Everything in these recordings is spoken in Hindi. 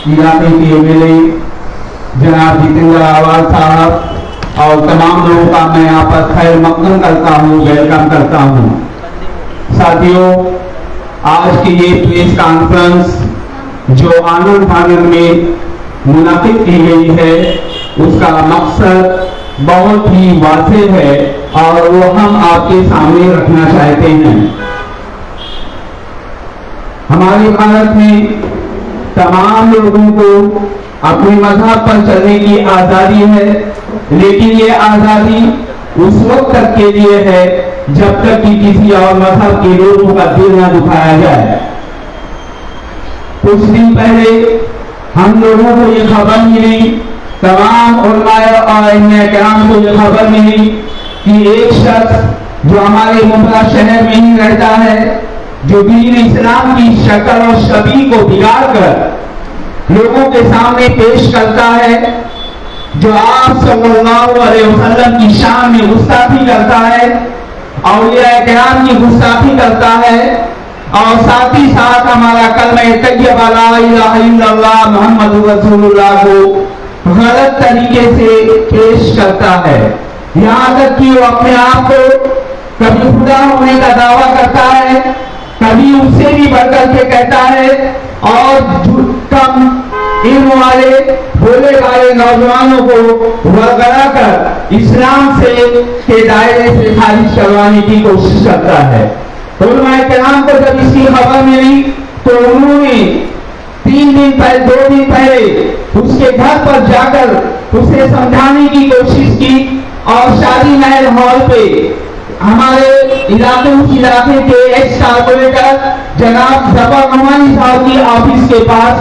इलाके के एमएलए जनाब जितेंद्र आवाज साहब और तमाम लोगों का मैं यहाँ पर खैर मकदम करता हूँ, वेलकम करता हूँ। साथियों, आज की ये प्रेस कॉन्फ्रेंस जो आनंद फानंद में मुनाकिद की गई है, उसका मकसद बहुत ही वाज़ेह है और वो हम आपके सामने रखना चाहते हैं। हमारे भारत में तमाम लोगों को अपने मजहब पर चलने की आज़ादी है, लेकिन ये आज़ादी उस वक्त तक के लिए है जब तक कि किसी और मजहब के लोगों का दिल न दुखाया जाए। कुछ दिन पहले हम लोगों को ये खबर मिली, तमाम उलमाए और इमाम को ये खबर मिली कि एक शख्स जो हमारे मुंबई शहर में ही रहता है, जो दीन इस्लाम की शक्ल और छवि को बिगाड़ कर लोगों के सामने पेश करता है, जो आप सल्लल्लाहु अलैहि वसल्लम की शान में गुस्ताखी करता है, औलिया किराम की गुस्ताखी करता है और साथ ही साथ हमारा कलमा तैयबा ला इलाहा इल्लल्लाह मुहम्मदुर रसूलुल्लाह को गलत तरीके से पेश करता है। यहाँ तक कि वो अपने आप को कभी खुदा होने का दावा करता है, कभी उससे भी बढ़कर के कहता है और कम इल्म वाले भोले वाले नौजवानों को वरगला कर इस्लाम से के दायरे से खारिज करवाने की कोशिश करता है। उलमाए किराम को जब इसकी खबर मिली तो उन्होंने 2 दिन पहले उसके घर पर जाकर उसे समझाने की कोशिश की और शादी महल हॉल पे हमारे उस इलाके के एक्स कारपोरेटर जनाब जफर नोमानी साहब की ऑफिस के पास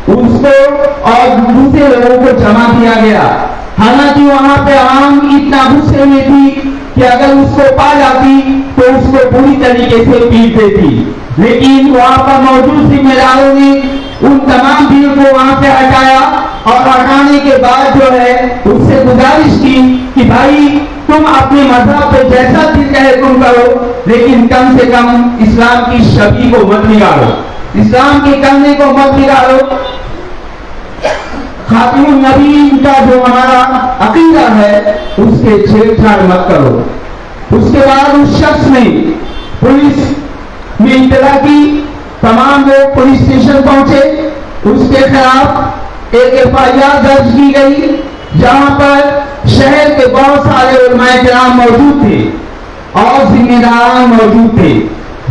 उसको और दूसरे लोगों को जमा किया गया। हालांकि वहां पे आम इतना गुस्से में थी कि अगर उसको पा जाती तो उसको पूरी तरीके से पीट देती, लेकिन वहां पर मौजूद जिम्मेदारों ने उन तमाम भीड़ को वहां से हटाया और हटाने के बाद जो है उससे गुजारिश की कि भाई तुम अपने मजहब पे जैसा दिल कहे तुम करो, लेकिन कम से कम इस्लाम की छवि को मत बिगाड़ो, इस्लाम के करने को मत बिगाड़ो। खातिमुन नबीय्यीन का जो हमारा अकीदा है उसके छेड़छाड़ मत करो। उसके बाद उस शख्स ने पुलिस में इत्तला की, तमाम लोग पुलिस स्टेशन पहुंचे, उसके खिलाफ एक एफआईआर दर्ज की गई, जहां पर शहर के बहुत सारे उलमाए किराम मौजूद थे और जिम्मेदार मौजूद थे।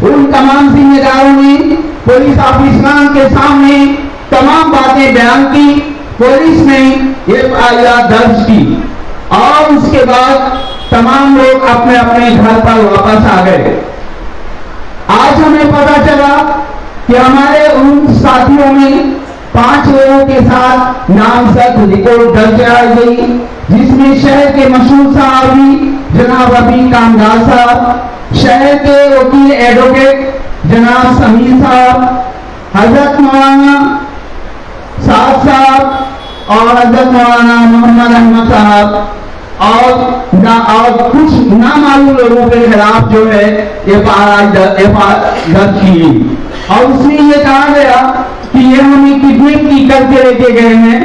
उन तमाम जिम्मेदारों ने पुलिस ऑफिसरान के सामने तमाम बातें बयान की, पुलिस ने एफआईआर दर्ज की और उसके बाद तमाम लोग अपने अपने घर पर वापस आ गए। आज हमें पता चला कि हमारे उन साथियों में 5 लोगों के साथ नामजद रिपोर्ट दर्ज कराई गई, जिसमें शहर के मशहूर साहबी जनाब रफीक कामदार साहब, शहर के वकील एडवोकेट जनाब समीर साहब, हजरत मौलाना साद साहब और हजरत मौलाना मोहम्मद अहमद साहब और कुछ नामालूम लोगों के खिलाफ जो है एफआईआर दर्ज की और उसमें ये कहा गया कि ये हमें किडनैप की करके लेके गए हैं,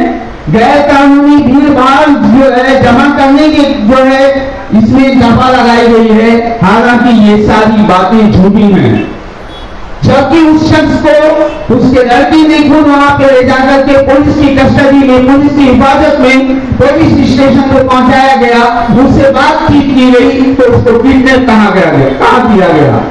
गैर कानूनी भीड़ भाड़ जो है जमा करने के जो है इसमें दफा लगाई गई है। हालांकि ये सारी बातें झूठी हैं, जबकि उस शख्स को उसके लड़की ने खुद वहां पे ले जाकर के पुलिस की कस्टडी में, पुलिस की हिफाजत में पुलिस स्टेशन पर पहुंचाया गया, उससे बातचीत की गई तो उसको किडनैप कहा किया गया।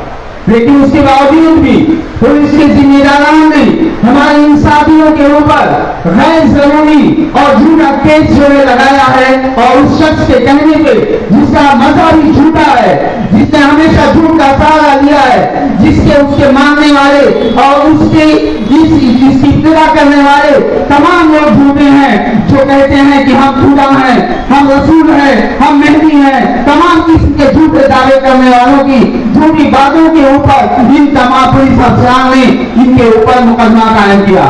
लेकिन उसके बावजूद भी पुलिस के जिम्मेदारों ने हमारे इन साथियों के ऊपर गैर जरूरी और झूठा केस जो है लगाया है और उस शख्स के कहने पे जिसका मजहब ही झूठा है, जिसने हमेशा झूठ का सहारा लिया है, जिसके उसके मानने वाले और उसके इसकी इत्तला करने वाले तमाम लोग झूठे हैं, जो कहते हैं कि हम खुदा हैं, हम रसूल हैं, हम मेहदी हैं, तमाम किस्म के झूठे दावे करने वालों की झूठी बातों के ऊपर इन तमाम पुलिस अफसरान ने इनके ऊपर मुकदमा कायम किया।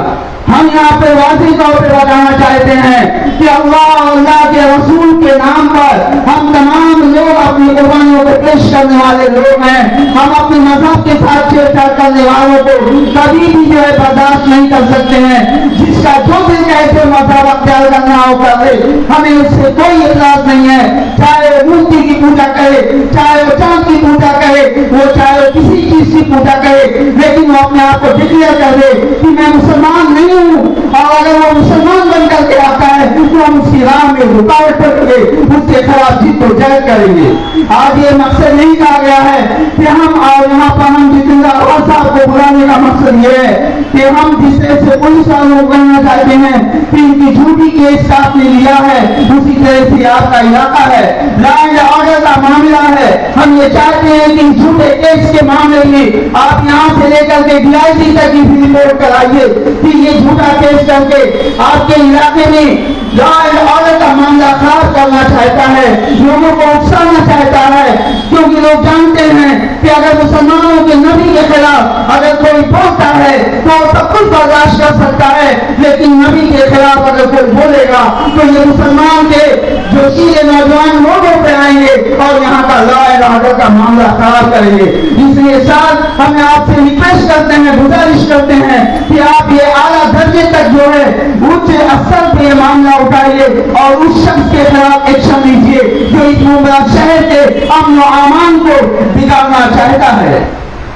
हम यहाँ पे वाज़ेह तौर पे बताना चाहते हैं कि अल्लाह के रसूल के नाम पर हम तमाम तमाम लोग अपनी कुर्बानियों को पेश करने वाले लोग हैं। हम अपने मजहब के साथ छेड़छाड़ करने वालों को कभी भी जो है बर्दाश्त नहीं कर सकते हैं। जिसका जो दिल कहते मजहब अख्तियार करना हो कर ले, हमें उससे कोई इतराज नहीं है। चाहे वो मूर्ति की पूजा करे, चाहे वो चांद की पूजा करे, वो चाहे वो किसी चीज की पूजा करे, लेकिन वो अपने आप को डिक्लेयर कर दे कि मैं मुसलमान नहीं हूँ। और अगर वो मुसलमान बन करके आता है तो हम उसकी राह में रुकावट करके उसके खिलाफ जिद्दोजहद करेंगे। आज ये मकसद नहीं कहा गया है कि हम और यहाँ पर हम जितेंद्र अहवाल साहब को बुलाने का मकसद ये है कि हम जिस तरह से पुलिस वालों को कहना चाहते हैं कि इनकी झूठी केस आपने लिया है, उसी तरह से आपका इलाका है, लॉ एंड ऑर्डर का मामला है। हम ये चाहते हैं कि झूठे केस के मामले में आप यहाँ से लेकर के DIG तक की रिपोर्ट कराइए कि ये झूठा केस करके आपके इलाके में लॉ एंड ऑर्डर का मामला खराब करना चाहता है, लोगों को उकसाना चाहता है। क्योंकि लोग जानते हैं कि अगर मुसलमानों के नबी के खिलाफ अगर कोई बोलता है तो सब कुछ बर्दाश्त कर सकता है, लेकिन नबी के खिलाफ अगर कोई बोलेगा तो ये मुसलमान के जो सीधे नौजवान लोगों पे आएंगे और यहाँ का लॉ एंड ऑर्डर का मामला खराब करेंगे। इसलिए साथ हमें आपसे रिक्वेस्ट करते हैं, गुजारिश करते हैं कि आप ये आला दर्जे तक जो है उच्च स्तर पे मामला उठाइए और उस शख्स के खिलाफ एक्शन लीजिए जो इस मुंबई शहर के अमन और अमान को बिगाड़ना चाहता है।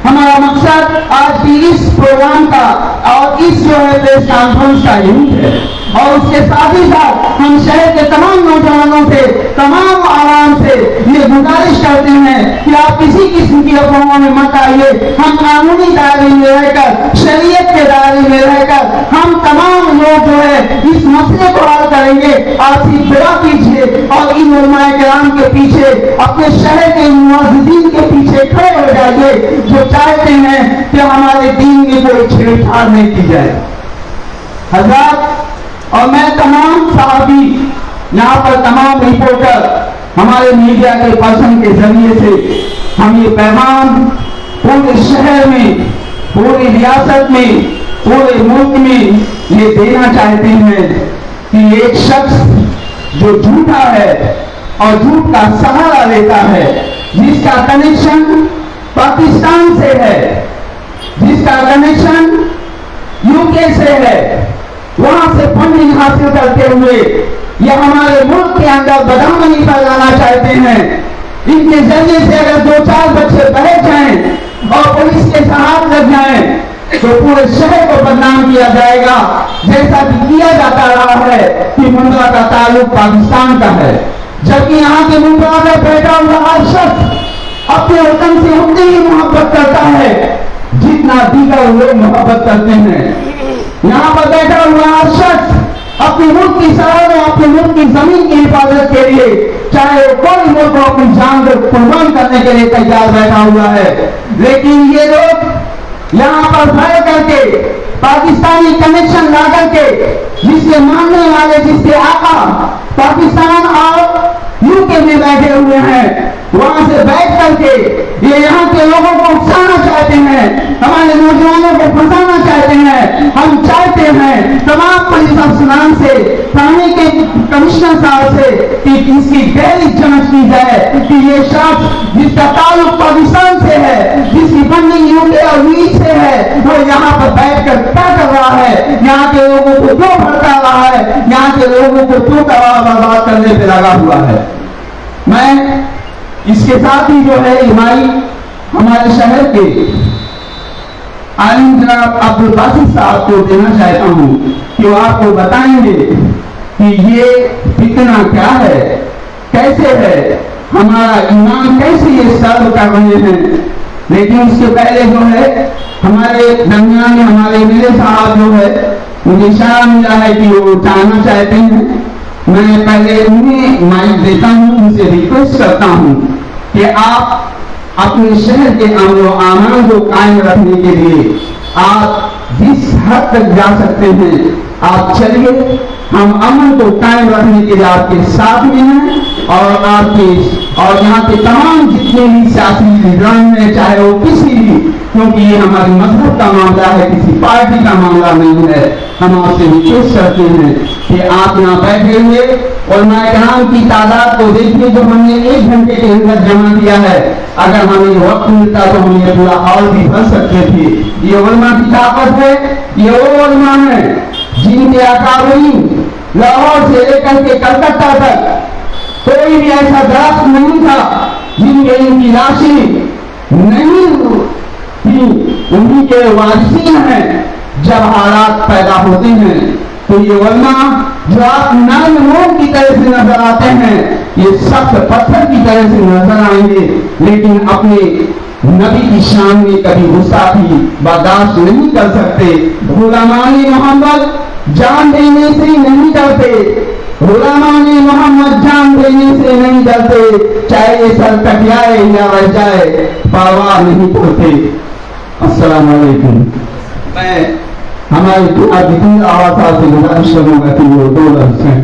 हमारा मकसद आज की इस प्रोग्राम का और इस जो है प्रेस कॉन्फ्रेंस का यही है। और उसके साथ ही साथ हम शहर के तमाम नौजवानों से, तमाम आवाम से ये गुजारिश करते हैं कि आप किसी किस्म की अफवाहों में मत आइए। हम कानूनी दायरे में रहकर, शरीयत के दायरे में रहकर हम तमाम लोग जो है इस मसले को हल करेंगे। आप सिर्फ दुआ कीजिए और इन उलमाए किराम के पीछे, अपने शहर के मुअज्जिजीन के पीछे खड़े हो जाइए जो चाहते हैं कि हमारे दीन में कोई छेड़छाड़ नहीं की जाए। हज़रात और मैं तमाम साहबी, यहाँ पर तमाम रिपोर्टर, हमारे मीडिया के पर्सन के जरिए से हम ये पैगाम पूरे शहर में, पूरी रियासत में, पूरे मुल्क में ये देना चाहते हैं कि एक शख्स जो झूठा है और झूठ का सहारा लेता है, जिसका कनेक्शन पाकिस्तान से है, जिसका कनेक्शन UK से है, वहां से फंडिंग हासिल करते हुए ये हमारे मुल्क के अंदर बदनामी फैलाना चाहते हैं। इनके जरिए से अगर 2-4 बच्चे बह जाएं और पुलिस के हाथ लग जाएं तो पूरे शहर को बदनाम किया जाएगा, जैसा कि किया जाता रहा है कि मुंद्रा का ताल्लुक पाकिस्तान का है। जबकि यहाँ के मुंद्रा में बैठा हुआ हर शख्स अपने वतन से उतनी ही मोहब्बत करता है जितना दीगर लोग मोहब्बत करते हैं। यहाँ पर बैठा हुआ हर शख्स अपने मुल्क की सरहदों, अपने मुल्क की जमीन की हिफाजत के लिए, चाहे वो कोई मुल्क को अपनी जान को कुर्बान करने के लिए तैयार बैठा हुआ है। लेकिन ये लोग यहाँ पर भय करके, पाकिस्तानी कनेक्शन ला करके, जिसके मानने वाले, जिसके आका पाकिस्तान और UK में बैठे हुए हैं, वहां से बैठ करके ये यहाँ के लोगों को उकसाना चाहते हैं, हमारे नौजवानों को फंसाना चाहते हैं। हम चाहते हैं तमाम पुलिस अफसरान से, थाने के कमिश्नर साहब से कि इसकी गहरी जांच की जाए कि ये शख्स जिसका ताल्लुक पाकिस्तान से है, जिसकी फंडिंग UK और वीज से है, वो यहाँ पर बैठ कर क्या कर रहा है, यहाँ के लोगों को क्यों भड़का रहा है, यहाँ के लोगों को क्यों बर्बाद करने पे लगा हुआ है। मैं इसके साथ ही जो है भाई हमारे शहर के आलिम जनाब अब्दुल बासित साहब को देना चाहता हूँ कि वो आपको बताएंगे कि ये फितना क्या है, कैसे है, हमारा ईमान कैसे ये सर्व कर रहे हैं। लेकिन उसके पहले जो है हमारे दरमियान में हमारे मेरे साहब जो है, मुझे इशारा मिला है कि वो जानना चाहते हैं। मैं पहले उन्हें माइक देता हूँ, उनसे रिक्वेस्ट करता हूँ कि आप अपने शहर के अमन और अमान को कायम रखने के लिए आप जिस हद तक जा सकते हैं आप चलिए। हम अमन को कायम रखने के लिए आपके साथ में हैं और यहाँ के तमाम जितने भी सियासी निगरान हैं, चाहे वो किसी भी, क्योंकि ये हमारे मजहब का मामला है, किसी पार्टी का मामला नहीं है। हम आपसे रिक्वेस्ट करते हैं कि आप यहाँ बैठे हुए उलमाए किराम की तादाद को देखिए जो हमने 1 घंटे के अंदर जमा किया है। अगर हमें वक्त मिलता तो हम ये पूरा हॉल भी भर सकते थे। ये उलमा की ताकत है। ये वो उलमा है जिनके अकाबरीन लाहौर से लेकर के कलकत्ता तक कोई भी ऐसा दरख्त नहीं था जिनके इनकी लाशें नहीं थी। उन्हीं के वारिसीन हैं। जब हालात पैदा होते हैं तो ये उलमा जो आप नरम लोग की तरह से नजर आते हैं, ये सख्त पत्थर की तरह से नजर आएंगे, लेकिन अपने नबी की शान में कभी गुस्ताखी बर्दाश्त नहीं कर सकते। गुलामाने मोहम्मद जान देने से नहीं डरते। गुलामाने मोहम्मद जान देने से नहीं डरते, चाहे ये सर कटियाए या रह जाए परवाह नहीं करते। अस्सलाम वालेकुम। मैं हमारे जितनी आवाज़ से गुजारिश करूंगा कि वो 2 लफ्ज़ हैं।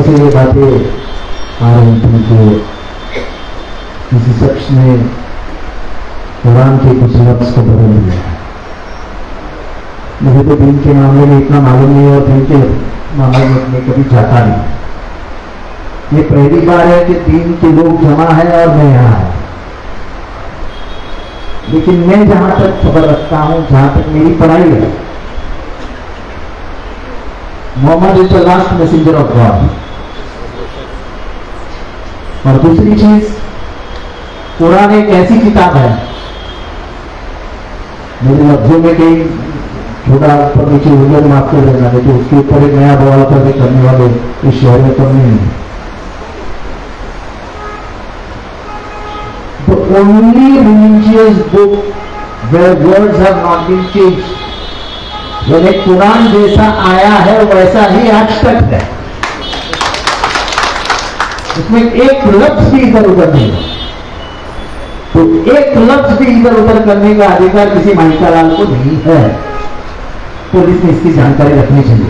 से ये बातें आ रही थी कि किसी शख्स ने कुरान के कुछ लफ्ज़ को बदल दिया। मुझे तो दीन के मामले में इतना मालूम नहीं और दीन के मामले में कभी जाता नहीं। ये पहली बार है कि दीन के लोग जमा है और मैं यहाँ है। लेकिन मैं जहां तक खबर रखता हूं, जहां तक मेरी पढ़ाई है, Mohammed is the last messenger of God. और दूसरी चीज, कुरान एक ऐसी किताब है, मेरे लफ्जों में कहीं छोटा ऊपर नीचे हुआ माफ कर देना, लेकिन उसके ऊपर एक नया बवाल करने वाले इस शहर में कम नहीं है। The only religious book where words have not been changed, यानी कुरान जैसा आया है वैसा ही आज तक है। उसमें एक लफ्ज भी इधर उधर नहीं है। तो एक लफ्ज भी इधर उधर करने का अधिकार किसी माइकालाल को नहीं है। पुलिस ने इसकी जानकारी रखनी चाहिए,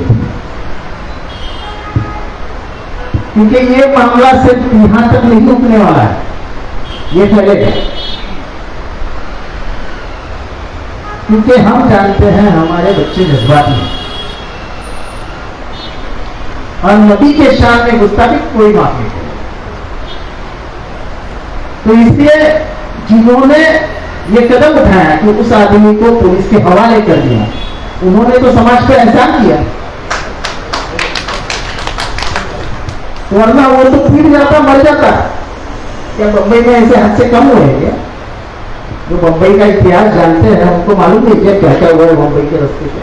क्योंकि ये मामला सिर्फ यहां तक नहीं रुकने वाला है, ये चलेगा। क्योंकि हम जानते हैं हमारे बच्चे जज्बाती हैं और नबी के शान में गुस्ताखी कोई माफ नहीं करेगा। तो इसलिए जिन्होंने ये कदम उठाया कि उस आदमी को पुलिस के हवाले कर दिया, उन्होंने तो समाज पर एहसान किया, वरना वो तो पीट जाता, मर जाता। क्या बम्बई में ऐसे हादसे कम हुए क्या? जो बम्बई का इतिहास जानते हैं उनको मालूम नहीं क्या क्या क्या हुआ है बम्बई के रास्ते पे।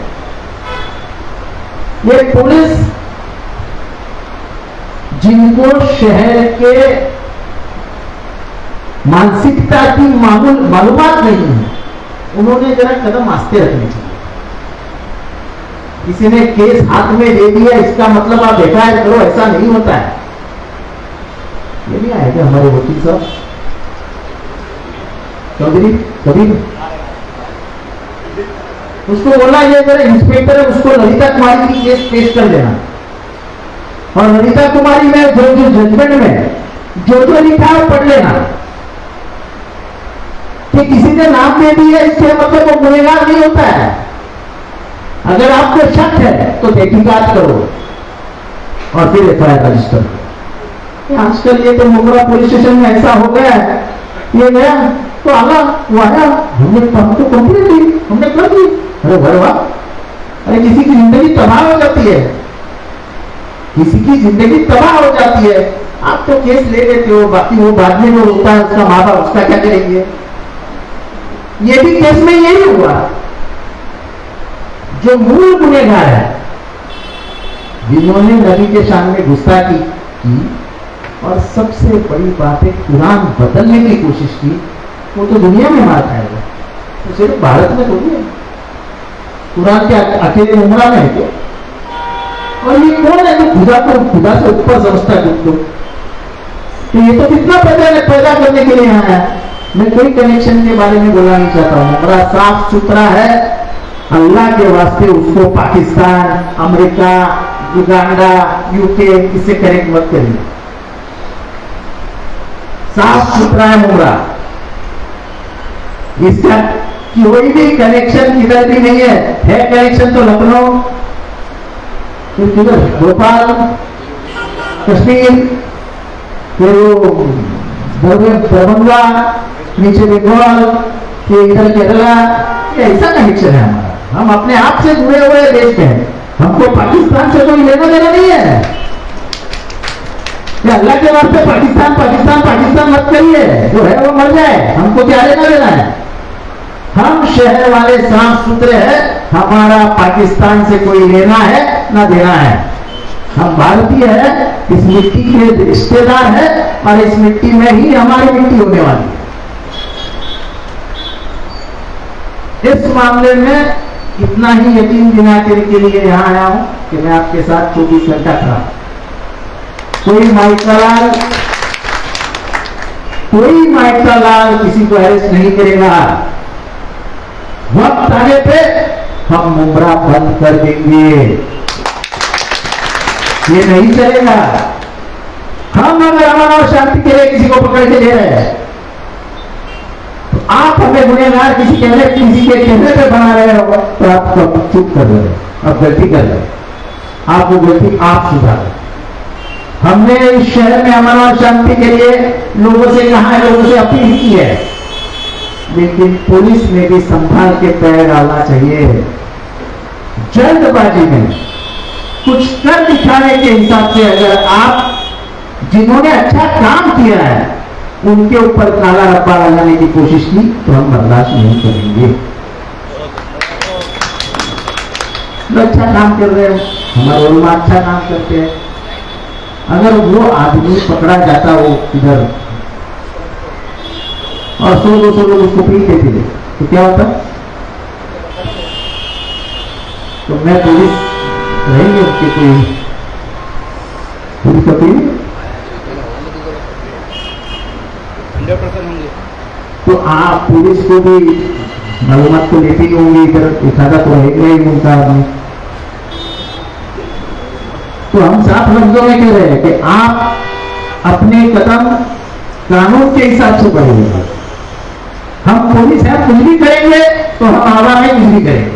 ये पुलिस जिनको शहर के मानसिकता की मालूमात नहीं है, उन्होंने जरा कदम आस्ते रखने चाहिए। किसी ने केस हाथ में दे दिया इसका मतलब आप एफआईआर करो, ऐसा नहीं होता है। ये नहीं आएगा हमारे वकील साहब चौधरी कभी उसको बोला ये मेरा इंस्पेक्टर है, उसको ललिता कुमारी की केस पेश कर देना। और ललिता कुमारी में जो जजमेंट में जो लिखा है पढ़ लेना कि किसी ने नाम दे दिया इससे मतलब वो गुनहगार नहीं होता है। अगर आपको शक है तो तहकीकात करो और फिर एफआईआर रजिस्टर करो। आजकल ये तो मोगरा पुलिस स्टेशन में ऐसा हो गया है, ये गया तो आला वो आया, हमने तो कंप्लेंट दी, हमने कर दी। अरे भाई वाह, अरे किसी की जिंदगी तबाह हो जाती है, किसी की जिंदगी तबाह हो जाती है। आप तो केस ले लेते हो, बाकी वो बाद में जो होता है उसका माँ बाप उसका क्या करेंगे। ये भी केस में यही हुआ, जो मूल गुनहगार है, जिन्होंने नबी के शान में गुस्ताखी की और सबसे बड़ी बात है कुरान बदलने की कोशिश की, वो तो दुनिया में मार खाएगा। तो सिर्फ भारत में थोड़ी है, कुरान के अकेले उमरा में है क्या? और ये कौन है जो खुदा से ऊपर समझता है खुद को? तो ये तो कितना पैदा करने के लिए आया है। मैं कोई कनेक्शन के बारे में बोलना नहीं चाहता हूँ, बड़ा साफ सुथरा है। अल्लाह के वास्ते उसको पाकिस्तान, अमेरिका, युगांडा, यूके इससे कनेक्ट मत करिए। साफ सुथरा है मुमरा, इसका कोई भी कनेक्शन किधर भी नहीं है कनेक्शन तो लखनऊ, फिर किधर भोपाल, कश्मीर, फिर वो दरभंगा, नीचे बंगाल, फिर इधर केरला, ऐसा कनेक्शन है हमारा। हम अपने आप से जुड़े हुए देश में हैं, हमको पाकिस्तान से कोई लेना देना नहीं है। ये अल्लाह के वास्ते पाकिस्तान पाकिस्तान पाकिस्तान मत करिए, जो है वो मर जाए, हमको क्या लेना देना है। हम शहर वाले साफ सुथरे हैं, हमारा पाकिस्तान से कोई लेना है ना देना है। हम भारतीय हैं, इस मिट्टी के रिश्तेदार हैं और इस मिट्टी में ही हमारी मिट्टी होने वाली है। इस मामले में इतना ही यकीन दिला के लिए यहां आया हूं कि मैं आपके साथ 24 घंटा था। कोई माइका लाल किसी को अरेस्ट नहीं करेगा। वक्त आने पे हम मुमरा बंद कर देंगे, ये नहीं चलेगा। हम अगर अमन और शांति के लिए किसी को पकड़ के ले रहे हैं तो आप हमें गुनहगार किसी के कहने पे बना रहे हो, तो आप चुप कर रहे हो, आप गलती कर रहे हो, आप वो गलती आप सुधार। हमने इस शहर में अमन और शांति के लिए लोगों से कहा है, लोगों से अपील की है, लेकिन पुलिस ने भी संभाल के पैर डालना चाहिए। जल्दबाजी में कुछ कर दिखाने के हिसाब से अगर आप जिन्होंने अच्छा काम किया है उनके ऊपर काला रब्बा लगाने की कोशिश की तो हम बर्दाश्त नहीं करेंगे। तो अच्छा काम कर रहे हैं, हमारे उलमा अच्छा काम करते हैं, अगर वो आदमी पकड़ा जाता हो इधर और 100-200 लोग उसको पीते थे तो क्या होता? तो मैं पुलिस रहेंगे उसके कोई पुलिस अपील 100% होंगे। तो आप पुलिस को भी मालूमात तो लेती ही होंगी, इधर एखादा तो रहेगा ही उनका आदमी। तो हम साफ लफ्जों में कह रहे हैं कि आप अपने कदम कानून के हिसाब से बढ़ेंगे। हम पुलिस है, कुछ भी करेंगे तो हम हवा में कुछ भी करेंगे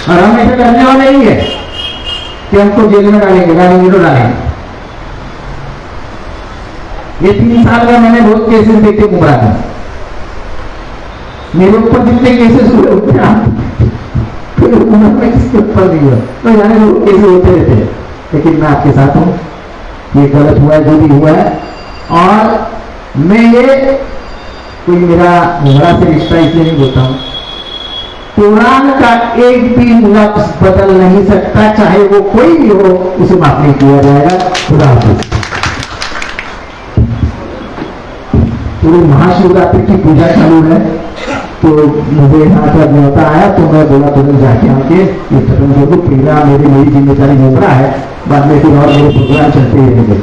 और हम ऐसा करने वाले नहीं है कि हमको जेल में डालेंगे तो डालेंगे। ये 3 साल का मैंने बहुत केसेस देखे मुमरा में, मेरे ऊपर जितने केसेस हुए उतने उम्र में किसके ऊपर नहीं हुआ, तो जाने लोग केसेस होते रहते हैं, लेकिन मैं आपके साथ हूं। ये गलत हुआ है जो भी हुआ है, और मैं ये कोई मेरा मुमरा से रिश्ता इसलिए नहीं बोलता हूं, कुरान का एक भी लफ्ज बदल नहीं सकता, चाहे वो कोई भी हो, उसे माफ नहीं किया जाएगा। खुदा हाफिज। तो महाशिवरात्रि की पूजा चालू है, तो मुझे यहाँ पर न्योता आया तो मैं बोला तुरंत जाके आके ये खत्म कर दो, पहला मेरी जिम्मेदारी मुमरा है, बाद में फिर और मेरे प्रोग्राम चलते ही रहेंगे।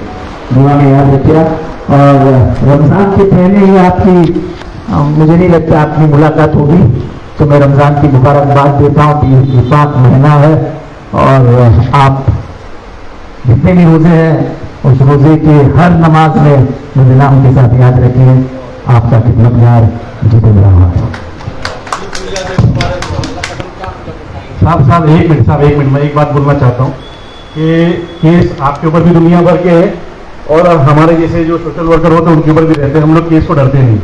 दुआ में याद रखिए। और रमजान के पहले ही आपकी मुझे नहीं लगता आपकी मुलाकात होगी, तो मैं रमजान की मुबारकबाद देता हूँ कि ये पाक महीना है और आप जितने भी रोजे हैं उस रोजे के हर नमाज में मुझे नाम के साथ याद रखिए। आपका खिदमतगार जितेंद्र रहा। साहब एक मिनट मैं एक बात बोलना चाहता हूँ कि केस आपके ऊपर भी दुनिया भर के है और हमारे जैसे जो सोशल वर्कर होते हैं उनके ऊपर भी रहते हैं, हम लोग केस को डरते नहीं,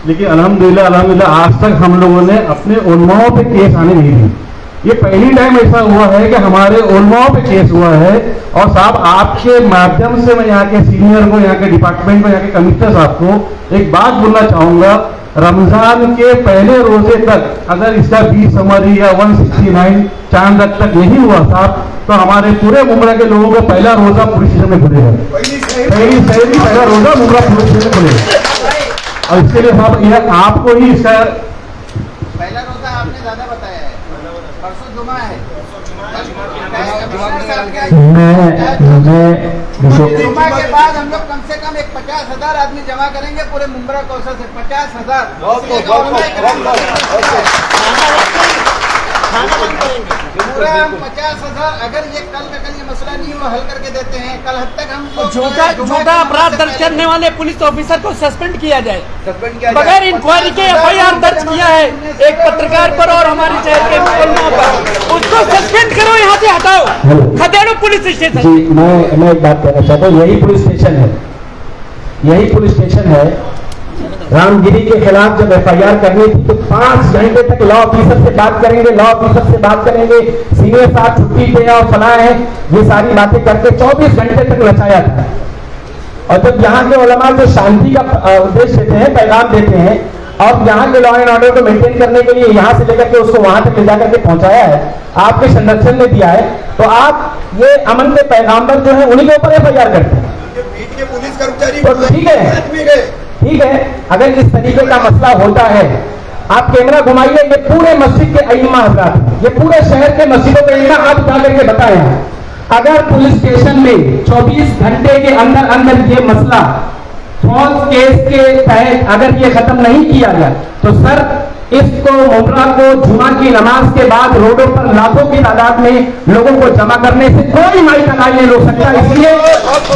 लेकिन अल्हम्दुलिल्लाह आज तक हम लोगों ने अपने उलमाओं पे केस आने नहीं दी। ये पहली टाइम ऐसा हुआ है कि हमारे उलमाओं पे केस हुआ है। और साहब आपके माध्यम से मैं यहाँ के सीनियर को, यहाँ के डिपार्टमेंट को, यहाँ के कमिश्नर साहब को एक बात बोलना चाहूंगा, रमजान के पहले रोजे तक अगर इसका 20 समरी या 169 चांद तक नहीं हुआ साहब, तो हमारे पूरे मुमरा के लोगों को पहला रोजा पुलिस स्टेशन में खुलेगा, पहला रोजा मुमरा पुलिस स्टेशन में खुलेगा। और इसके लिए साहब यह आपको ही इसका पहला रोजा आपने ज्यादा बताया है, परसों जुमा है। जुमा के बाद हम लोग कम से कम एक 50,000 आदमी जमा करेंगे पूरे मुंब्रा कौशल से 50,000 पूरा हम 50,000 अगर ये कल का कल ये मसला नहीं हुआ हल करके देते हैं कल हद तक हम झूठा अपराध दर्ज करने वाले पुलिस ऑफिसर को सस्पेंड किया जाए। सस्पेंड किया बगैर इंक्वायरी के FIR दर्ज किया है एक पत्रकार पर और हमारे शहर के मुसलमानों पर, उसको सस्पेंड करो, यहाँ से हटाओ, खदेड़ो पुलिस स्टेशन। जी मैं एक बात कहना चाहता हूँ, यही पुलिस स्टेशन है रामगिरी के खिलाफ जब FIR करनी थी तो 5 घंटे तक लॉ ऑफिसर से बात करेंगे, सीनियर साहब छुट्टी पे और फला है, ये सारी बातें करके 24 घंटे तक लचाया था। और जब यहाँ के उलमा जो शांति का उद्देश्य देते हैं, पैगाम देते हैं और यहाँ के लॉ एंड ऑर्डर को मेंटेन करने के लिए यहाँ से लेकर के उसको वहां तक ले जाकर के पहुंचाया है, आपके संरक्षण में दिया है, तो आप ये अमन के पैगाम्बर जो है उन्हीं के ऊपर FIR करते हैं। पुलिस कर्मचारी तो ठीक है, अगर इस तरीके का मसला होता है, आप कैमरा घुमाइए, ये पूरे मस्जिद के अइम्मा हज़रात, ये पूरे शहर के मस्जिदों पे इनका हाथ उठा करके बताए हैं, अगर पुलिस स्टेशन में 24 घंटे के अंदर ये मसला फॉल्स केस के तहत अगर ये खत्म नहीं किया गया तो सर इसको मुंब्रा को जुमा की नमाज के बाद रोडों पर लाखों की तादाद में लोगों को जमा करने से कोई माई तकाई नहीं रोक सकता। इसलिए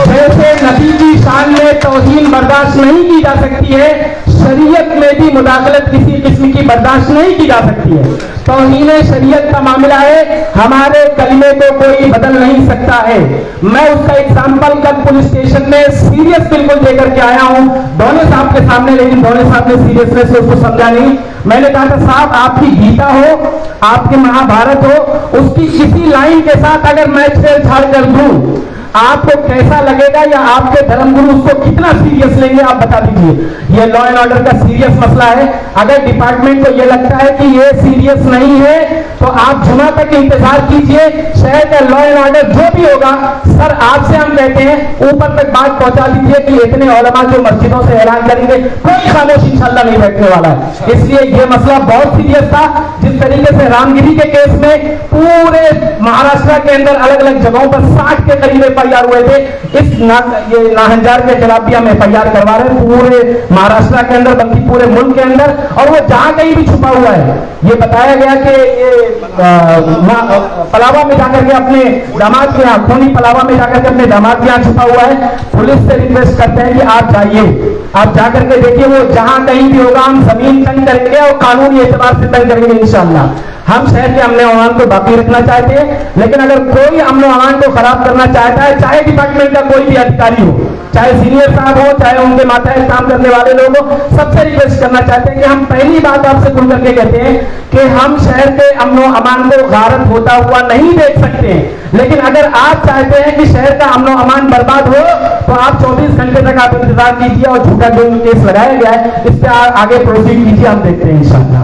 जैसे नबी की शान में तौहीन बर्दाश्त नहीं की जा सकती है, शरीयत में भी मुदाखलत किसी किस्म की बर्दाश्त नहीं की जा सकती है। तौहीन शरीयत का मामला है, हमारे कलमे को कोई बदल नहीं सकता है। मैं उसका एग्जाम्पल कल पुलिस स्टेशन में सीरियस बिल्कुल देकर के आया हूं दोनों साहब के सामने, लेकिन दोनों साहब ने सीरियसनेस से उसको समझा नहीं। मैंने कहा था साहब आपकी गीता हो, आपके महाभारत हो, उसकी किसी लाइन के साथ अगर मैं छेड़छाड़ कर दूं आपको कैसा लगेगा या आपके धर्मगुरु उसको कितना सीरियस लेंगे आप बता दीजिए। ये लॉ एंड ऑर्डर का सीरियस मसला है। अगर डिपार्टमेंट को ये लगता है कि ये सीरियस नहीं है तो आप जुमा तक इंतजार कीजिए, शहर का लॉ एंड ऑर्डर जो भी होगा सर आपसे हम कहते हैं ऊपर तक बात पहुंचा दीजिए कि इतने उलमा जो मस्जिदों से ऐलान करेंगे कोई खामोश इंशाल्लाह नहीं बैठने वाला है। इसलिए ये मसला बहुत सीरियस था। जिस तरीके से रामगिरी के केस में पूरे महाराष्ट्र के अंदर अलग अलग जगहों पर 60 के करीब FIR हुए थे, ये नाहंजार के खिलाफ भी हम FIR करवा रहे हैं पूरे महाराष्ट्र के अंदर बल्कि पूरे मुल्क के अंदर। और वो जहां कहीं भी छुपा हुआ है, ये बताया गया कि ये पलावा में जाकर के अपने दामाद के यहाँ, खूनी पलावा में जाकर के अपने दामाद के यहाँ छुपा हुआ है। पुलिस से रिक्वेस्ट करते हैं कि आप जाइए, आप जाकर के देखिए, वो जहां कहीं भी होगा हम जमीन तंग करेंगे और कानूनी एतबार से तंग करेंगे इंशाअल्लाह। हम शहर के अमन अमान को बाकी रखना चाहते हैं, लेकिन अगर कोई अमन अमान को खराब करना चाहता है, चाहे डिपार्टमेंट का कोई भी अधिकारी हो, चाहे सीनियर साहब हो, चाहे उनके मातहत काम करने वाले लोग हो, सबसे रिक्वेस्ट करना चाहते हैं कि हम पहली बात आपसे खुल करके कहते हैं कि हम शहर के अमन अमान को गारत होता हुआ नहीं देख सकते हैं। लेकिन अगर आप चाहते हैं कि शहर का अमन अमान बर्बाद हो तो आप 24 घंटे तक आप इंतजार कीजिए और झूठा जो केस लगाया गया है इस पर आगे प्रोसीड कीजिए, हम देखते हैं इंशाअल्लाह।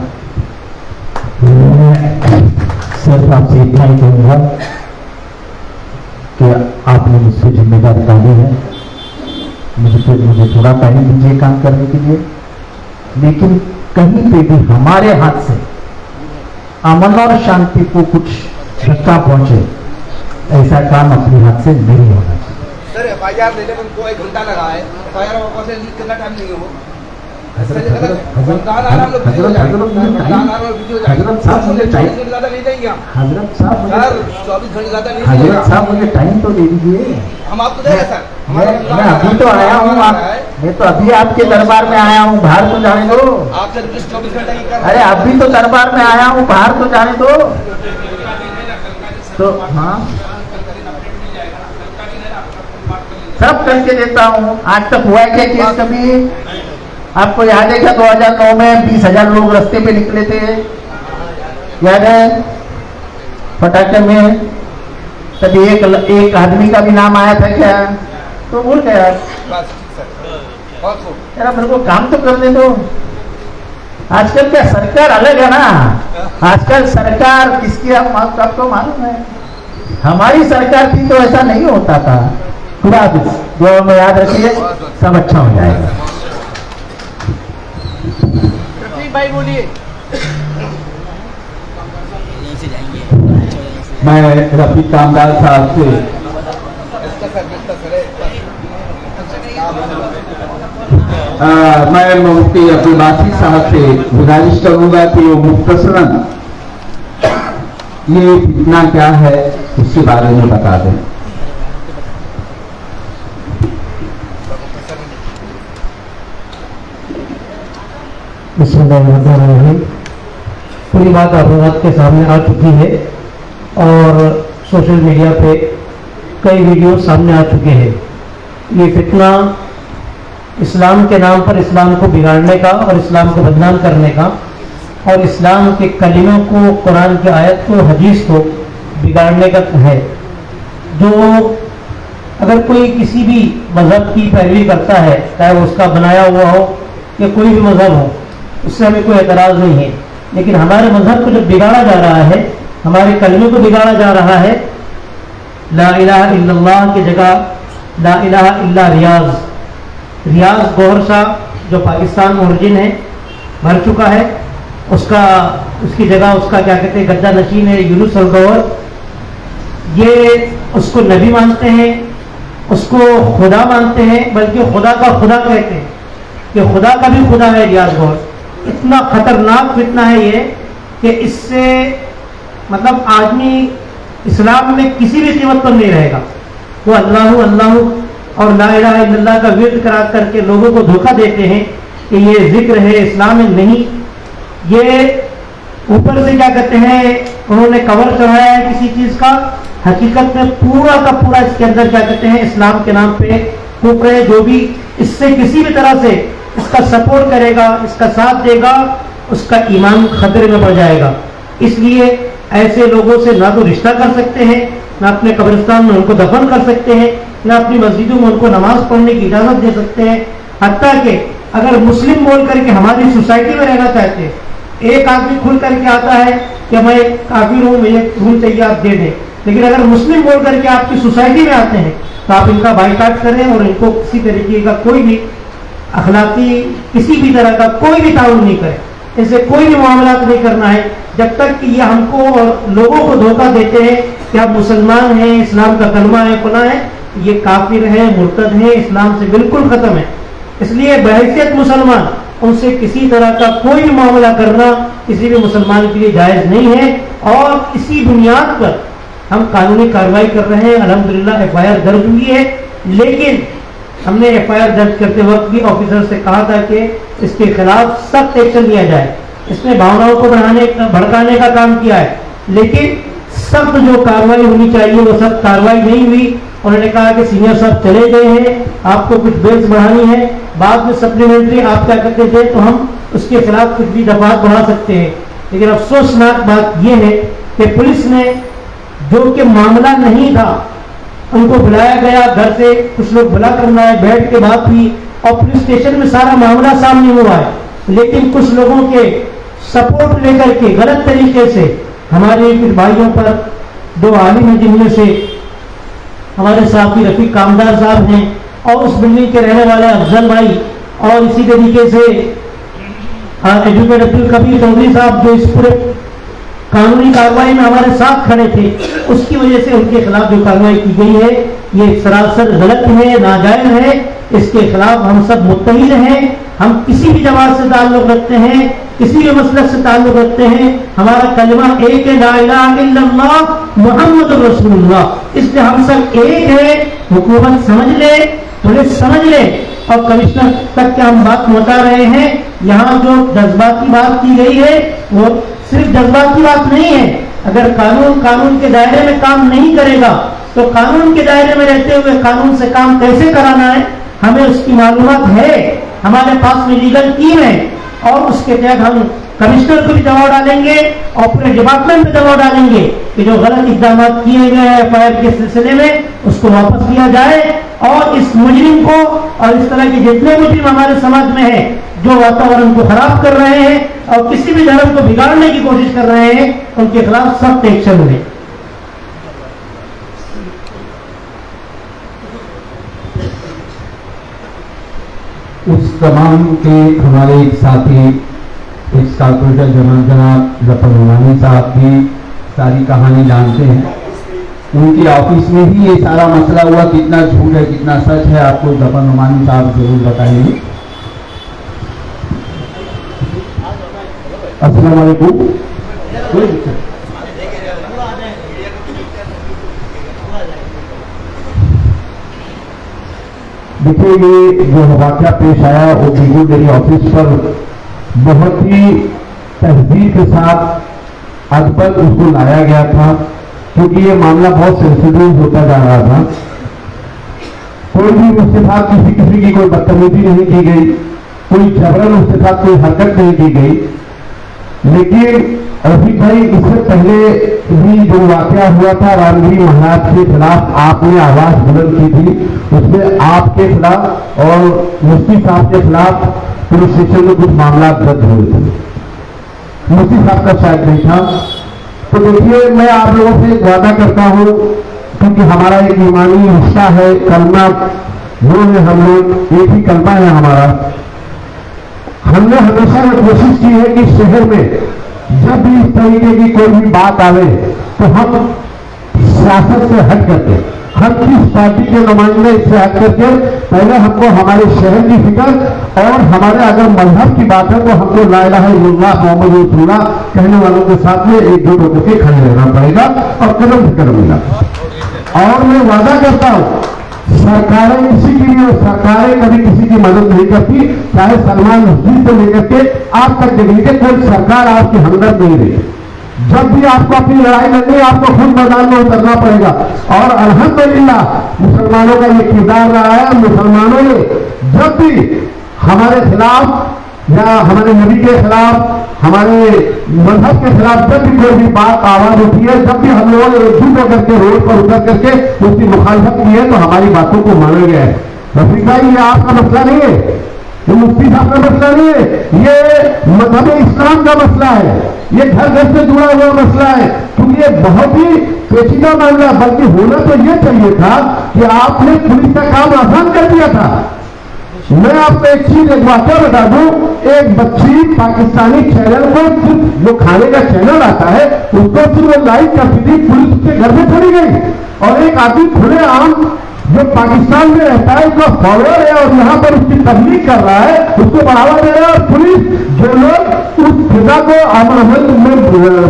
सिर्फ आपसे इतना ही कहूंगा कि आपने मुझसे जिम्मेदारी डाली है, मुझे थोड़ा टाइम दीजिए काम करने के लिए, लेकिन कहीं पे भी हमारे हाथ से अमन और शांति को कुछ धक्का पहुंचे ऐसा काम अपने हाथ से नहीं होना चाहिए। सर FIR देने में उनको 1 घंटा लगा है, FIR वापस कितना टाइम नहीं हो हजरत साहब मुझे टाइम ज्यादा नहीं देंगे हम। हजरत साहब 24 घंटे ज्यादा नहीं देंगे। हजरत साहब मुझे टाइम तो दे दीजिए। हम आपको देंगे सर। मैं अभी तो आया हूँ, मैं तो अभी आपके दरबार में आया हूँ, बाहर तो जाने दो। आप सर 24 घंटे ही कर। अरे अभी तो दरबार में आया हूँ, बाहर तो जाने दो। तो हाँ सब करके देता हूँ। आज तक हुआ है क्या केस कभी? आपको याद है क्या 2009 में 20,000 लोग रास्ते पे निकले थे, याद है? पटाखे में तभी एक आदमी का भी नाम आया था क्या? तो भूल गया यार, मेरे को काम तो करने दो। आजकल क्या सरकार अलग है ना, आजकल सरकार किसकी आपको मालूम है? हमारी सरकार थी तो ऐसा नहीं होता था। खुदा हाफिज़, दुआ में याद रखिए, सब अच्छा हो जाएगा। भाई बोलिए। मैं रफीक कामदार साहब से मैं मुफ्ती अब्दुल बासित साहब से गुजारिश करूंगा कि वो मुख्तसरन ये फितना क्या है उसके बारे में बता दें। पूरी बात आप के सामने आ चुकी है और सोशल मीडिया पे कई वीडियो सामने आ चुके हैं। ये फितना इस्लाम के नाम पर इस्लाम को बिगाड़ने का और इस्लाम को बदनाम करने का और इस्लाम के कलिमों को, कुरान की आयत को, हदीस को बिगाड़ने का है। जो अगर कोई किसी भी मज़हब की पैरवी करता है, चाहे वो उसका बनाया हुआ हो या कोई भी मज़हब हो, उससे हमें कोई एतराज़ नहीं है। लेकिन हमारे मज़हब को जब बिगाड़ा जा रहा है, हमारे कलिमों को बिगाड़ा जा रहा है, ला इलाहा इल्लल्लाह की जगह ला इलाहा इल्ला रियाज गौहर शाह जो पाकिस्तान ओरिजिन है, मर चुका है, उसकी जगह उसका क्या कहते हैं गद्दा नशीन है यूनुस अल गौहर। ये उसको नबी मानते हैं, उसको खुदा मानते हैं, बल्कि खुदा का खुदा कहते हैं कि खुदा का भी खुदा है रियाज गौहर। इतना खतरनाक फितना है ये कि इससे मतलब आदमी इस्लाम में किसी भी कीमत पर नहीं रहेगा। वो अल्लाह अल्लाह और ला इलाहा इल्लल्लाह का विर्द करा करके लोगों को धोखा देते हैं कि ये जिक्र है, इस्लाम में नहीं। ये ऊपर से क्या कहते हैं, उन्होंने कवर चढ़ाया है किसी चीज का, हकीकत में पूरा का पूरा इसके अंदर क्या कहते हैं इस्लाम के नाम पे कुफ्र है। जो भी इससे किसी भी तरह से इसका सपोर्ट करेगा, इसका साथ देगा, उसका ईमान खतरे में पड़ जाएगा। इसलिए ऐसे लोगों से ना तो रिश्ता कर सकते हैं, ना अपने कब्रिस्तान में उनको दफन कर सकते हैं, ना अपनी मस्जिदों में उनको नमाज पढ़ने की इजाजत दे सकते हैं। हत्ता कि अगर मुस्लिम बोल करके हमारी सोसाइटी में रहना चाहते हैं, एक आदमी खुल करके आता है कि मैं काफिर हूँ, मुझे रूम चाहिए आप दे दें, लेकिन अगर मुस्लिम बोल करके आपकी सोसाइटी में आते हैं तो आप इनका बाइकाट करें और इनको किसी तरीके का कोई भी अखलाकी किसी भी तरह का कोई भी ताउन नहीं करें, इनसे कोई भी मामला नहीं करना है जब तक कि ये हमको और लोगों को धोखा देते हैं कि आप मुसलमान हैं, इस्लाम का कलमा है, फला है। ये काफिर है, मुर्तद है, इस्लाम से बिल्कुल खत्म है। इसलिए बहैसियत मुसलमान उनसे किसी तरह का कोई भी मामला करना किसी भी मुसलमान के लिए जायज नहीं है। और इसी बुनियाद पर हम कानूनी कार्रवाई कर रहे हैं। अल्हम्दुलिल्लाह FIR दर्ज हुई है, लेकिन हमने FIR दर्ज करते वक्त भी ऑफिसर से कहा था कि इसके खिलाफ सख्त एक्शन लिया जाए। इसने भावनाओं को भड़काने का काम किया है, लेकिन सख्त जो कार्रवाई होनी चाहिए वो सख्त कार्रवाई नहीं हुई। उन्होंने कहा कि सीनियर साहब चले गए हैं, आपको कुछ बेल्स बढ़ानी है, बाद में सप्लीमेंट्री आप क्या करते थे तो हम उसके खिलाफ कुछ भी दफात बढ़ा सकते हैं। लेकिन अफसोसनाक बात यह है कि पुलिस ने जो कि मामला नहीं था, उनको बुलाया गया, घर से कुछ लोग बुला करना है, बैठ के बात हुई और पुलिस स्टेशन में सारा मामला सामने हुआ है। लेकिन कुछ लोगों के सपोर्ट लेकर के गलत तरीके से हमारे कुछ भाइयों पर दो आलिम हैं, जिनमें से हमारे साथी रफीक कामदार साहब हैं और उस बिल्डिंग के रहने वाले अफजल भाई, और इसी तरीके से एडवोकेट अब्दुल कबीर चौधरी साहब जो इस पूरे कानूनी कार्रवाई में हमारे साथ खड़े थे, उसकी वजह से उनके खिलाफ जो कार्रवाई की गई है ये सरासर गलत है, नाजायज है। इसके खिलाफ हम सब मुत्तहिद हैं। हम किसी भी जमात से ताल्लुक रखते हैं, किसी भी मसलक से ताल्लुक रखते हैं, हमारा कलमा एक है, ला इलाहा इल्लल्लाह मुहम्मदुर रसूलुल्लाह। इसलिए हम सब एक है। हुकूमत समझ ले, पुलिस समझ ले और कमिश्नर तक के हम बात पहुंचा रहे हैं। यहाँ जो जज्बाती बात की गई है वो सिर्फ जज्बात की बात नहीं है। अगर कानून के दायरे में काम नहीं करेगा तो कानून के दायरे में रहते हुए कानून से काम कैसे कराना है, हमें उसकी मालूमात है। हमारे पास में लीगल टीम है और उसके तहत हम कमिश्नर को भी दबाव डालेंगे और पूरे डिपार्टमेंट में दबाव डालेंगे कि जो गलत इकदाम किए गए हैं FIR के सिलसिले में उसको वापस लिया जाए और इस मुजरिम को और इस तरह के जितने मुजरिम हमारे समाज में है जो वातावरण को खराब कर रहे हैं और किसी भी धर्म को बिगाड़ने की कोशिश कर रहे हैं, उनके खिलाफ सख्त एक्शन लें। उस तमाम के हमारे एक साथी एक कॉर्पोरेटर जनाब जफर नुमानी साहब भी सारी कहानी जानते हैं। उनके ऑफिस में ही ये सारा मसला हुआ, कितना झूठ है कितना सच है आपको जफर नुमानी साहब जरूर बताएंगे। अस्सलाम वालेकुम। देखिए, ये जो वाक़या पेश आया वो बिल्कुल मेरी ऑफिस पर बहुत ही तहजीब के साथ आज तक उसको लाया गया था, क्योंकि ये मामला बहुत सेंसिटिव होता जा रहा था। कोई भी उसके साथ किसी की कोई बदतमीजी नहीं की गई, कोई जबरन उसके साथ कोई हरकत नहीं की गई। लेकिन रफीक भाई, इससे पहले भी जो वाकया हुआ था रामगिरी महाराज के खिलाफ, आपने आवाज बुलंद की थी, उसमें आपके खिलाफ और मुफ्ती साहब के खिलाफ पुलिस स्टेशन में कुछ मामला दर्ज हुए थे। मुफ्ती साहब का शायद नहीं था। तो देखिए, मैं आप लोगों से एक वादा करता हूं, क्योंकि हमारा एक ईमानी रिश्ता है, कलमा वो है, हम लोग एक ही कलमा है हमारा। हमने हमेशा ये कोशिश की है कि शहर में जब भी इस तरीके की कोई भी बात आवे तो हम सियासत से हट करके, हर किस पार्टी के नुमाइंदे इससे हट करके पहले हमको हमारे शहर की फिक्र और हमारे अगर मजहब की बात है तो हमको ला इलाहा इल्लल्लाह मुहम्मद रसूलुल्लाह कहने वालों के साथ में एकजुट होकर के खड़े रहना पड़ेगा और कदम से कदम मिला। और मैं वादा करता हूं, सरकारें किसी की भी, सरकारें कभी किसी की मदद नहीं करती, चाहे सलमान रश्दी से लेकर के आप तक देखिए कि कोई सरकार आपकी हमदर्द नहीं रही। जब भी आपको अपनी लड़ाई लड़नी है, आपको खुद मैदान में उतरना पड़ेगा। और अल्हम्दुलिल्लाह मुसलमानों का ये किरदार रहा है। मुसलमानों ने जब भी हमारे खिलाफ या हमारे नबी के खिलाफ, हमारे मजहब के खिलाफ जब भी कोई भी बात आवाज उठी है, जब भी हम लोगों ने एकजुट होकर के रोड पर उतर करके उसकी मुखालफत की है, तो हमारी बातों को माना गया है। रफीक भाई, ये आपका मसला नहीं है, ये मुफ्ती साहब का मसला नहीं है, ये मजहब इस्लाम का मसला है, ये घर घर से जुड़ा हुआ मसला है। क्योंकि ये बहुत ही पेचीदा मामला, बल्कि होना तो ये चाहिए था कि आपने पुलिस का काम आसान कर दिया था। मैं आपको एक चीज, एक वाक्य बता दूं, एक बच्ची पाकिस्तानी चैनल को, सिर्फ जो खाने का चैनल आता है उसको सिर्फ वो लाइव करती थी, पुलिस उसके घर में चली गई। और एक आदमी खुले आम जो पाकिस्तान में रहता है, उसका फॉलोअर है और यहाँ पर उसकी तबलीग कर रहा है, उसको बढ़ावा दे रहा है। और पुलिस जो लोग उस फिजा को अमल में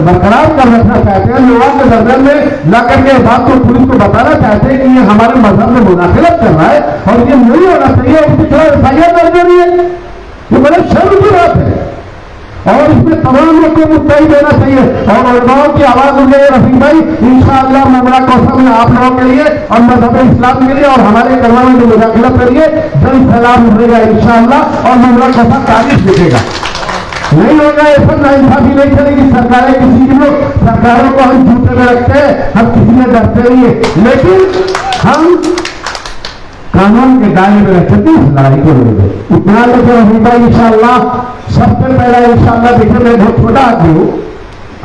बरकरार कर रखना चाहते हैं, लोगों के दरमियान में ला करके बात को पुलिस को बताना चाहते हैं कि ये हमारे मजहब में मुदाखलत कर रहा है और ये नहीं होना चाहिए, उसकी खिलाफ एफआईआर दर्ज करनी है। ये बड़े शर्म की बात है और इसमें तमाम लोग को मुद्दाई देना चाहिए। और उलमाओं की आवाज उठ गई रफीक भाई, इंशाअल्लाह मुमरा कौसा में आप लोगों के लिए और मजहब इस्लाम के लिए और हमारे कलमा में जो मुदाखलत करिए, जल्द सलाम उठेगा इंशाअल्लाह और मुमरा कौसा तारीफ दिखेगा। नहीं होगा ऐसा नाइंसाफी नहीं चलेगी। सरकारें किसी की लोग, सरकारों को हम झूठे में रखते हैं, हम किसी में डरते नहीं है, लेकिन हम कानून के दायरे में रखते थे, इस लड़ाई को लेकर इतना तो होगा इंशाअल्लाह। सबसे पहला इंशाअल्लाह, देखिए मैं बहुत छोटा आदमी हूँ,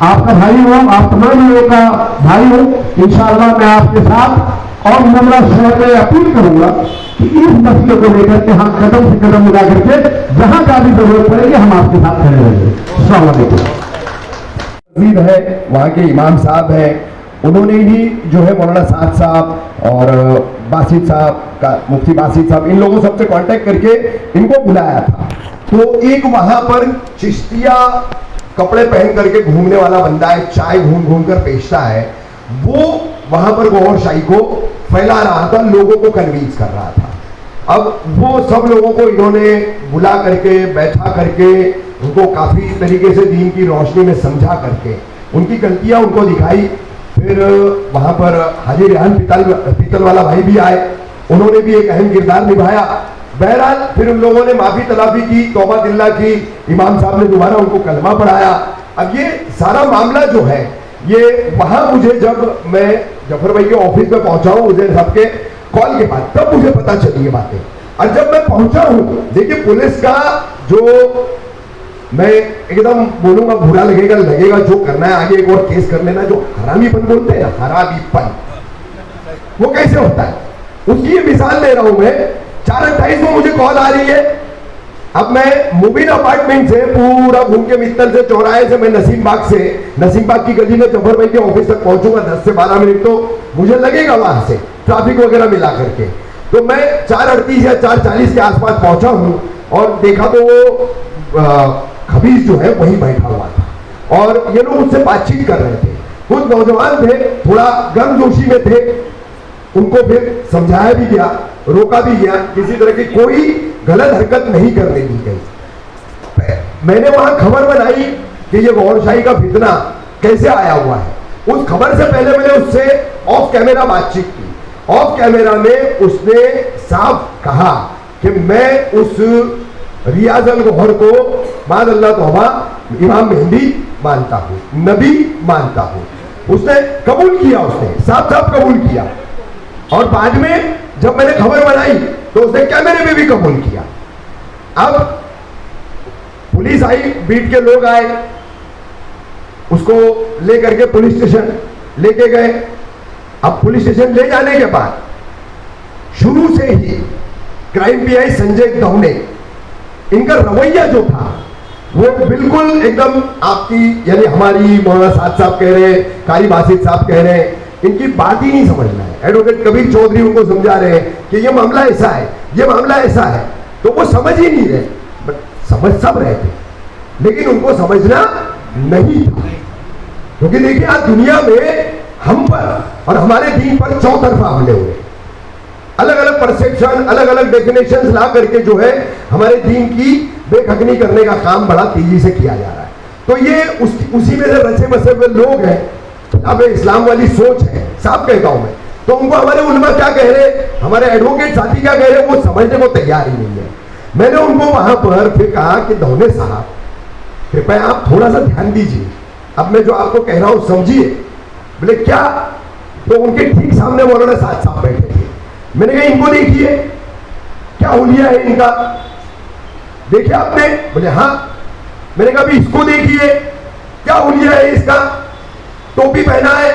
आपका भाई हूँ, आप तमाम लोगों का भाई हूँ। इंशाअल्लाह मैं आपके साथ और मुमरा शहर में अपील करूंगा कि इस मसले को लेकर के हम कदम से कदम मिला करके जहां जहां भी जरूरत पड़ेगी हम आपके साथ खड़े रहेंगे। अस्सलाम वालेकुम। है वहाँ के इमाम साहब हैं, उन्होंने ही जो है मौलाना साद साहब और बासित साहब का, मुफ्ती बासित साहब, इन लोगों सबसे कांटेक्ट करके इनको बुलाया था। तो एक वहां पर चिश्तिया कपड़े पहन करके घूमने वाला बंदा है, चाय घूम घूम कर बेचता है, वो वहां पर गौहर शाही को फैला रहा था, लोगों को कन्विंस कर रहा था। अब वो सब लोगों को इन्होंने बुला करके, बैठा करके, उनको काफी तरीके से दीन की रोशनी में समझा करके उनकी गलतियां उनको दिखाई। फिर वहां पर हाजी रेहान पीतल वाला भाई भी आए, उन्होंने भी एक अहम किरदार निभाया। बहरहाल फिर उन लोगों ने माफी तलाफी की, तौबा दिल्ला की, इमाम साहब ने दोबारा उनको कलमा पढ़ाया। अब ये सारा मामला जो है, ये वहां मुझे, जब मैं जफर भाई के ऑफिस में पहुंचा हूं उजैर साहब के कॉल के बाद, तब मुझे पता चली ये बातें। और जब मैं पहुंचा हूं, देखिए पुलिस का जो, मैं एकदम बोलूंगा बुरा लगेगा, जो करना है आगे एक और केस कर लेना, जो हरामीपन बोलते हैं ना, हरामीपन, वो कैसे होता है उसकी ये मिसाल दे रहा हूं मैं। 4:28 में मुझे कॉल आ रही है अब मैं मुबीन अपार्टमेंट से पूरा घूम के मित्तल से चौराहे से मैं नसीम बाग की गली में जफर भाई के ऑफिस तक पहुंचूंगा 10 से 12 मिनट तो मुझे लगेगा वहां से ट्रैफिक वगैरह मिला करके। तो मैं 4:38 या 4:40 के आसपास पहुंचा हूं और देखा तो वो खबीज जो है वहीं बैठा हुआ था और ये लोग उससे बातचीत कर रहे थे। कुछ नौजवान थे, थोड़ा गर्मजोशी में थे, उनको फिर समझाया भी गया, रोका भी गया, किसी तरह की कोई गलत हरकत नहीं करने दी गई। मैंने वहां खबर बनाई कि ये गौरशाही का फितना कैसे आया हुआ है। उस खबर से पहले मैंने उससे ऑफ कैमरा बातचीत की। ऑफ कैमरा में उसने साफ कहा कि मैं उस रियाज अल गौहर को बाद अल्लाह तौबा इमाम मेहंदी मानता हूं, नबी मानता हूं। उसने कबूल किया, उसने साफ साफ कबूल किया। और बाद में जब मैंने खबर बनाई तो उसने कैमरे में भी कबूल किया। अब पुलिस आई, बीट के लोग आए, उसको लेकर के पुलिस स्टेशन लेके गए। अब पुलिस स्टेशन ले जाने के बाद शुरू से ही क्राइम पीआई संजय दौने, इनका रवैया जो था वो बिल्कुल एकदम आपकी, यानी हमारी मौलाना साहब कह रहे हैं, कारी बासित साहब कह रहे हैं, इनकी बात ही नहीं समझना है। एडवोकेट कबीर चौधरी उनको समझा रहे हैं कि ये मामला ऐसा है, ये मामला ऐसा है, तो वो समझ ही नहीं रहे। समझ सब रहे थे लेकिन उनको समझना नहीं था। क्योंकि देखिए आज दुनिया में हम पर और हमारे दीन पर चौतरफा हमले हुए, अलग अलग परसेप्शन, अलग अलग डेफिनेशंस ला करके जो है हमारे दीन की बेखकनी करने का काम बड़ा तेजी से किया जा रहा है। तो ये उसी में से रचे बसे हुए लोग हैं। अब इस्लाम वाली सोच है, साफ कहता हूं मैं। तो उनको हमारे उलमा क्या कह रहे, हमारे एडवोकेट साथी क्या कह रहे, वो समझने को तैयार ही नहीं है। मैंने उनको वहां पर फिर कहा कि दौने साहब कृपया आप थोड़ा सा ध्यान दीजिए, अब मैं जो आपको कह रहा हूं समझिए। बोले क्या? तो उनके ठीक सामने मौलाना साहब बैठे थे। मैंने कहा इनको देखिए, क्या हुलिया है इनका, देखिए आपने? बोले हाँ। मैंने कहा अभी इसको देखिए, क्या हुलिया है इसका, टोपी पहना है,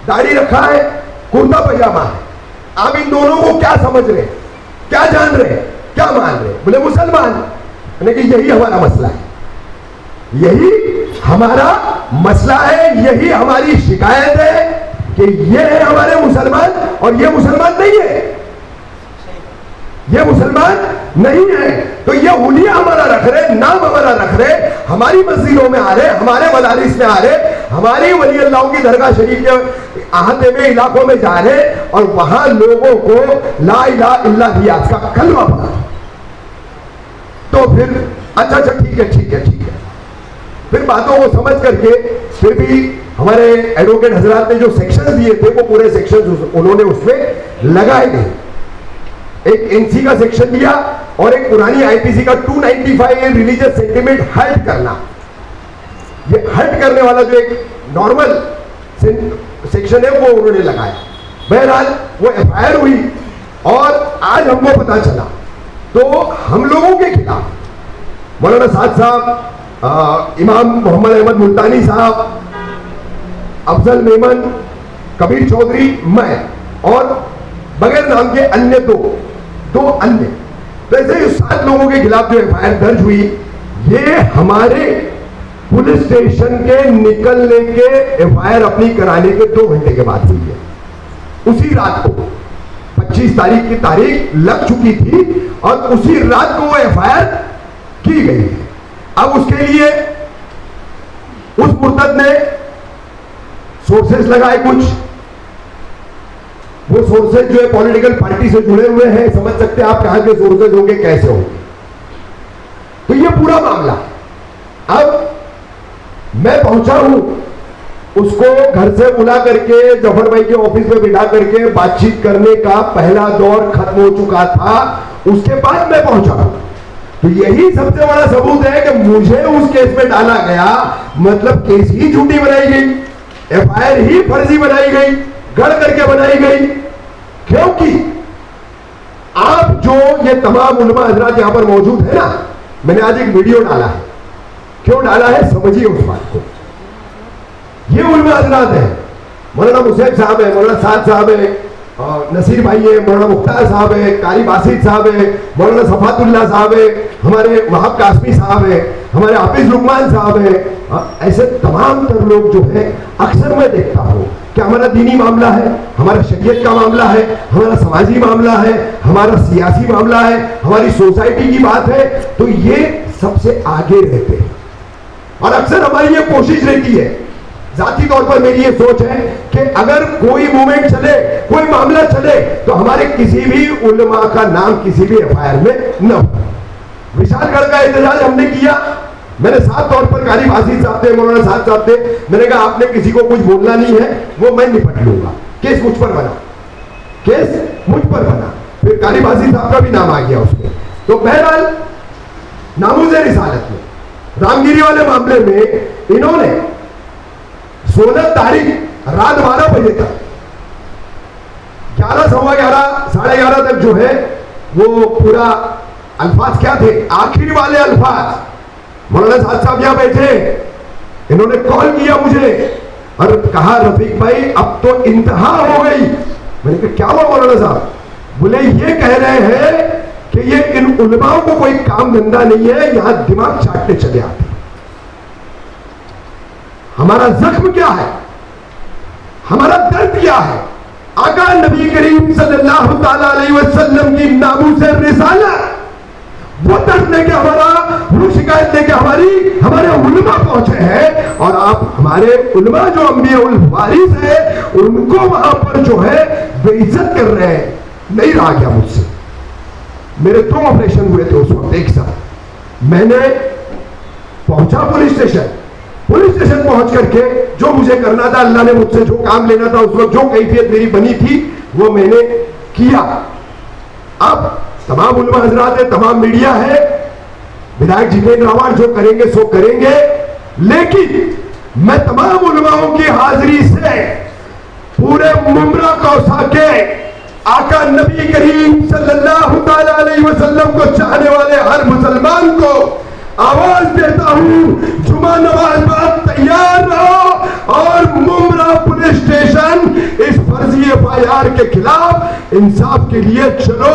दाढ़ी रखा है, कुर्ता पजामा है। आप इन दोनों को क्या समझ रहे, क्या जान रहे, क्या मान रहे? बोले मुसलमान। मैंने कहा यही हमारा मसला है, यही हमारा मसला है, यही हमारी शिकायत है कि ये है हमारे मुसलमान और ये मुसलमान नहीं है, ये मुसलमान नहीं है। तो ये हुलिया हमारा रख रहे, नाम हमारा रख रहे, हमारी मस्जिदों में आ रहे, हमारे मदारिस में आ रहे, हमारी वली अल्लाह की दरगाह शरीफ के अहाते में इलाकों में जा रहे और वहां लोगों को ला इलाहा इल्लल्लाह का कलमा पढ़ा। तो फिर अच्छा ठीक है, ठीक है, ठीक है। फिर बातों को समझ करके फिर भी हमारे एडवोकेट हजरात ने जो सेक्शन दिए थे वो पूरे सेक्शन उन्होंने उसमें लगाए नहीं। एक एनसी का सेक्शन दिया और एक पुरानी आईपीसी का 295 रिलीजियस सेंटिमेंट हर्ट करना, ये हर्ट करने वाला जो एक नॉर्मल सेक्शन है वो उन्होंने लगाया। बहरहाल वो एफआईआर हुई और आज हमको पता चला तो हम लोगों के खिलाफ मौलाना साहब, इमाम मोहम्मद अहमद मुल्तानी साहब, अफजल मेमन, कबीर चौधरी, मैं और बगैर नाम के अन्य दो अन्य, तो ऐसे 7 लोगों के खिलाफ जो एफआईआर दर्ज हुई, ये हमारे पुलिस स्टेशन के निकलने के एफआईआर अपनी कराने के 2 घंटे के बाद हुई है। उसी रात को 25 तारीख की तारीख लग चुकी थी और उसी रात को वो एफआईआर की गई है। अब उसके लिए उस मुर्तद ने सोर्सेस लगाए कुछ, वो सोर्सेज जो है पॉलिटिकल पार्टी से जुड़े हुए हैं, समझ सकते हैं आप कहां के सोर्सेज होंगे, कैसे होंगे। तो ये पूरा मामला। अब मैं पहुंचा हूं, उसको घर से बुला करके जफर भाई के ऑफिस में बिठा करके बातचीत करने का पहला दौर खत्म हो चुका था, उसके बाद मैं पहुंचा हूं। तो यही सबसे बड़ा सबूत है कि मुझे उस केस में डाला गया, मतलब केस ही झूठी बनाई गई, एफआईआर ही फर्जी बनाई गई, गढ़ करके बनाई गई। क्योंकि आप जो ये तमाम उलमा हजरात यहां पर मौजूद है ना, मैंने आज एक वीडियो डाला है, क्यों डाला है समझिए उस बात को। ये उलमा हजरात है, मौलाना मुसैब साहब है, मौलाना साद साहब है, नसीर भाई है, मौलाना मुख्तार साहब है, कारी बासित साहब है, मौलाना सफातुल्लाह साहब है, हमारे वहाब कासमी साहब है, हमारे हाफिज लुकमान साहब है, ऐसे तमाम तर लोग जो है अक्सर मैं देखता हूँ कि हमारा दीनी मामला है, हमारा शरीयत का मामला है, हमारा समाजी मामला है, हमारा सियासी मामला है, हमारी सोसाइटी की बात है, तो ये सबसे आगे रहते हैं। और अक्सर हमारी ये कोशिश रहती है, जाती तौर पर मेरी ये सोच है कि अगर कोई मूवमेंट चले, कोई मामला चले, तो हमारे किसी भी उलमा का नाम किसी भी एफआईआर में न हो। विशालगढ़ का एहतजाज हमने किया, मैंने साफ तौर पर कारी बासित साहब थे, मौलाना साहब साहब थे, मैंने कहा आपने किसी को कुछ बोलना नहीं है, वो मैं निपट लूंगा, केस मुझ पर बना, केस मुझ पर बना, फिर कारी बासित साहब का भी नाम आ गया उसमें। तो बहरहाल नामूज़े रिसालत में रामगिरी वाले मामले में इन्होंने 16 तारीख रात 12 बजे तक 11, सवा 11, साढ़े 11 तक जो है वो पूरा अल्फाज क्या थे, आखिरी वाले अल्फाज। मौलाना साहब यहां बैठे, इन्होंने कॉल किया मुझे और कहा रफीक भाई अब तो इंतहा हो गई। मैंने कहा क्या हुआ मौलाना साहब? बोले ये कह रहे हैं कि ये इन उलमाओं को कोई काम धंधा नहीं है, यहां दिमाग चाटने चले आते। हमारा जख्म क्या है, हमारा दर्द क्या है? आका नबी करीम सल्लल्लाहु ताला अलैहि वसल्लम की नामूज़े रिसालत, वो दर्द लेके हमारा, वो शिकायत लेके हमारे उलमा पहुंचे हैं, और आप हमारे उलमा जो अंबिया उल वारिस है उनको वहां पर जो है बेइज्जत कर रहे हैं। नहीं रहा गया मुझसे। मेरे 2 ऑपरेशन हुए थे उस वक्त एक साथ। मैंने पहुंचा पुलिस स्टेशन पहुंच करके जो मुझे करना था, अल्लाह ने मुझसे जो काम लेना था उस वक्त, जो कैफियत मेरी बनी थी वो मैंने किया। अब तमाम उलमा हजरात है, तमाम मीडिया है, विधायक जितेंद्र रावत जो करेंगे सो करेंगे, लेकिन मैं तमाम उलमाओं की हाजिरी से पूरे मुमरा कौसा के आका नबी करीम सल्लल्लाहु ताला अलैहि वसल्लम को चाहने वाले हर मुसलमान को आवाज देता हूं, जुमा नमाज बाद तैयार रहो और मुमरा पुलिस स्टेशन इस फर्जी एफआईआर के खिलाफ इंसाफ के लिए चलो।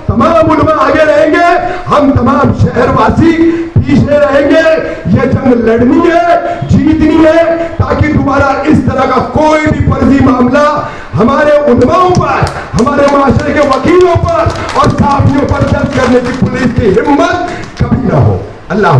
तमाम उलमा आगे रहेंगे, हम तमाम शहरवासी पीछे रहेंगे। ये जंग लड़नी है, जीतनी है, ताकि दोबारा इस तरह का कोई भी फर्जी मामला हमारे उलमाओं पर, हमारे माशरे के वकीलों पर और साफियों पर दर्ज करने की पुलिस की हिम्मत कभी ना हो। अल्लाह